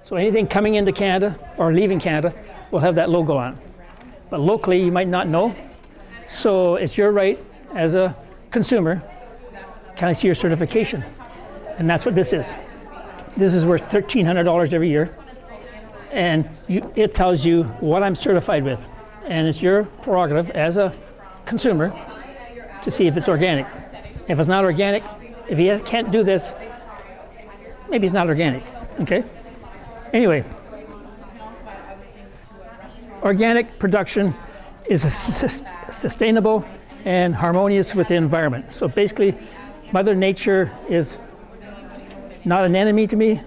So anything coming into Canada or leaving Canada will have that logo on it. But locally, you might not know. So it's your right as a consumer, can I see your certification? And that's what this is. This is worth $1,300 every year. And it tells you what I'm certified with. And it's your prerogative as a consumer to see if it's organic. If it's not organic, if he can't do this, maybe it's not organic, okay? Anyway, organic production is sustainable and harmonious with the environment. So basically, Mother Nature is not an enemy to me.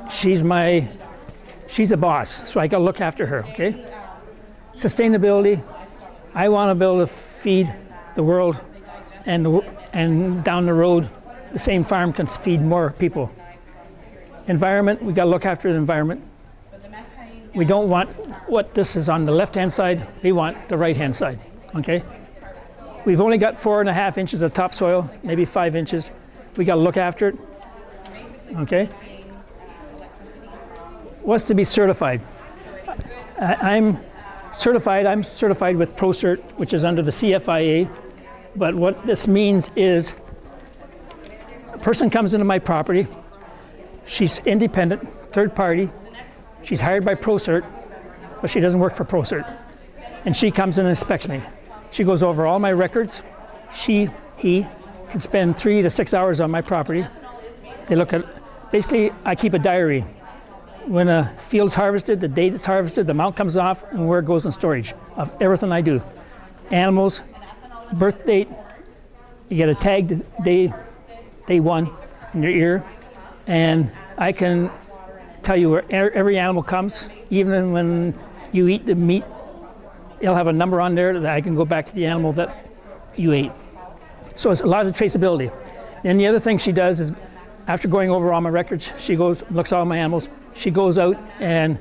She's a boss, so I gotta look after her, okay? Sustainability, I wanna be able to feed the world, and down the road, the same farm can feed more people. Environment, we gotta look after the environment. We don't want what this is on the left-hand side, we want the right-hand side, okay? We've only got 4.5 inches of topsoil, maybe 5 inches. We gotta look after it, okay? What's to be certified? I'm certified with ProCert, which is under the CFIA, but what this means is a person comes into my property, she's independent, third party, she's hired by ProCert, but she doesn't work for ProCert. And she comes in and inspects me. She goes over all my records. He can spend 3 to 6 hours on my property. They look at, basically I keep a diary. When a field's harvested, the date it's harvested, the amount comes off, and where it goes in storage of everything I do. Animals, birth date, you get a tagged day one in your ear, and I can tell you where every animal comes. Even when you eat the meat, it'll have a number on there that I can go back to the animal that you ate. So it's a lot of traceability. And the other thing she does is, after going over all my records, she goes, looks at all my animals, she goes out and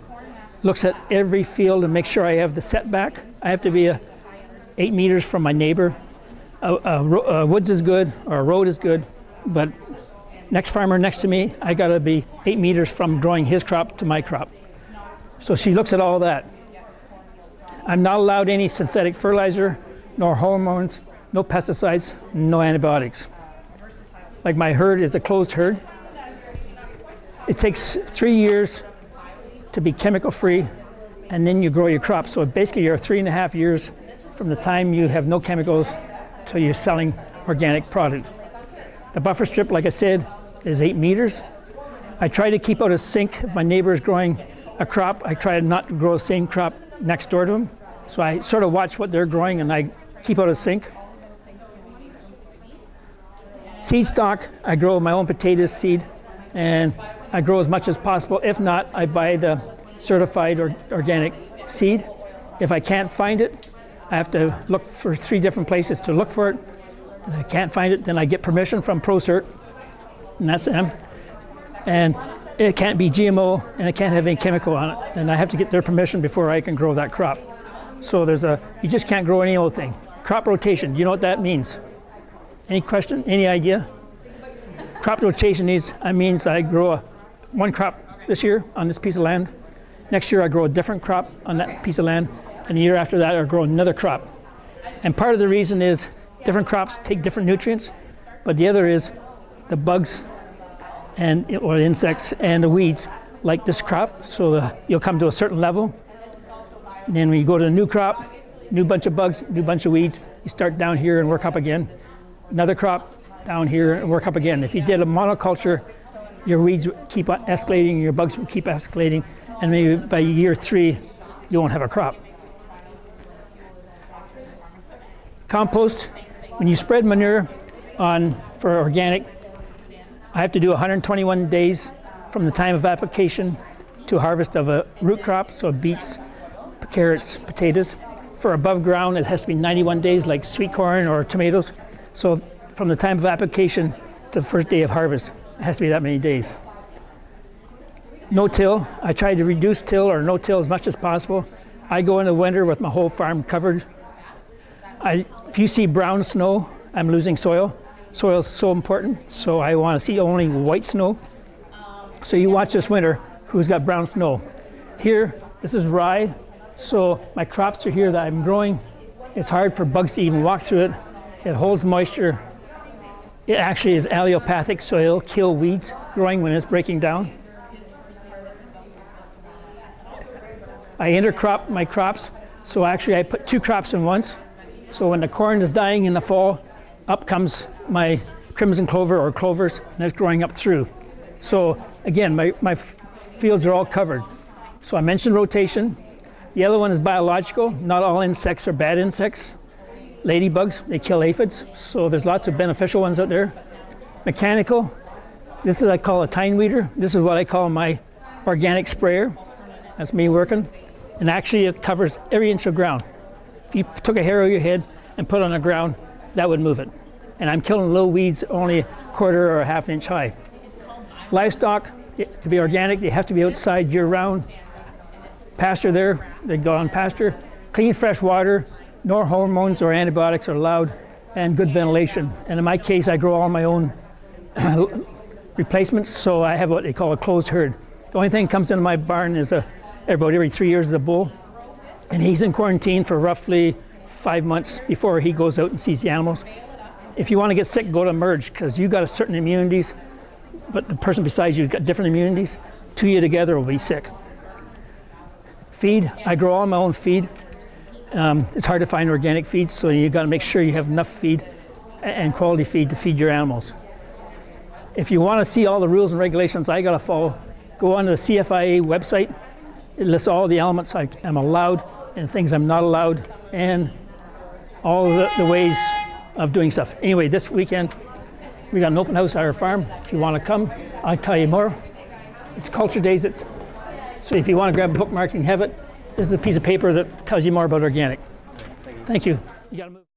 looks at every field and makes sure I have the setback. I have to be 8 meters from my neighbor. Woods is good, or a road is good, but next farmer next to me, I gotta be 8 meters from growing his crop to my crop. So she looks at all that. I'm not allowed any synthetic fertilizer, nor hormones, no pesticides, no antibiotics. Like my herd is a closed herd. It takes 3 years to be chemical free, and then you grow your crop. So basically you're 3.5 years from the time you have no chemicals till you're selling organic product. The buffer strip, like I said, is 8 meters. I try to keep out of sync. If my neighbor is growing a crop, I try not to grow the same crop next door to them. So I sort of watch what they're growing and I keep out of sync. Seed stock, I grow my own potatoes seed, and I grow as much as possible. If not, I buy the certified organic seed. If I can't find it, I have to look for 3 different places to look for it. If I can't find it, then I get permission from ProCert, and that's them. And it can't be GMO, and it can't have any chemical on it. And I have to get their permission before I can grow that crop. So you just can't grow any old thing. Crop rotation, you know what that means? Any question, any idea? Crop rotation means I grow one crop this year on this piece of land. Next year I grow a different crop on that piece of land. And the year after that I grow another crop. And part of the reason is different crops take different nutrients, but the other is the bugs or insects and the weeds like this crop, so you'll come to a certain level. And then when you go to a new crop, new bunch of bugs, new bunch of weeds, you start down here and work up again. Another crop down here and work up again. If you did a monoculture, your weeds would keep escalating, your bugs would keep escalating, and maybe by year 3, you won't have a crop. Compost, when you spread manure for organic, I have to do 121 days from the time of application to harvest of a root crop, so beets, carrots, potatoes. For above ground, it has to be 91 days, like sweet corn or tomatoes. So from the time of application to the first day of harvest, it has to be that many days. No-till, I try to reduce till or no-till as much as possible. I go in the winter with my whole farm covered. If you see brown snow, I'm losing soil. Soil is so important, so I want to see only white snow. So you watch this winter, who's got brown snow. Here, this is rye, so my crops are here that I'm growing. It's hard for bugs to even walk through it. It holds moisture. It actually is allelopathic, so it'll kill weeds growing when it's breaking down. I intercrop my crops, so actually I put 2 crops in once. So when the corn is dying in the fall, up comes my crimson clover or clovers, and it's growing up through. So again, my fields are all covered. So I mentioned rotation. The other one is biological. Not all insects are bad insects. Ladybugs, they kill aphids, so there's lots of beneficial ones out there. Mechanical, this is what I call a tine weeder. This is what I call my organic sprayer. That's me working. And actually it covers every inch of ground. If you took a hair of your head and put it on the ground, that would move it. And I'm killing little weeds only a quarter or a half inch high. Livestock, to be organic, they have to be outside year round. Pasture there, they go on pasture. Clean, fresh water, no hormones or antibiotics are allowed, and good ventilation. And in my case, I grow all my own replacements, so I have what they call a closed herd. The only thing that comes into my barn is about every 3 years is a bull, and he's in quarantine for roughly 5 months before he goes out and sees the animals. If you want to get sick, go to merge, because you got a certain immunities, but the person beside you has got different immunities. 2 of you together will be sick. Feed, I grow all my own feed. It's hard to find organic feed, so you got to make sure you have enough feed and quality feed to feed your animals. If you want to see all the rules and regulations I got to follow, go on to the CFIA website. It lists all the elements I am allowed and things I'm not allowed, and all the ways of doing stuff. Anyway, this weekend we got an open house at our farm. If you want to come, I'll tell you more. It's Culture Days. So if you want to grab a bookmark and have it, this is a piece of paper that tells you more about organic. Thank you. You got to move.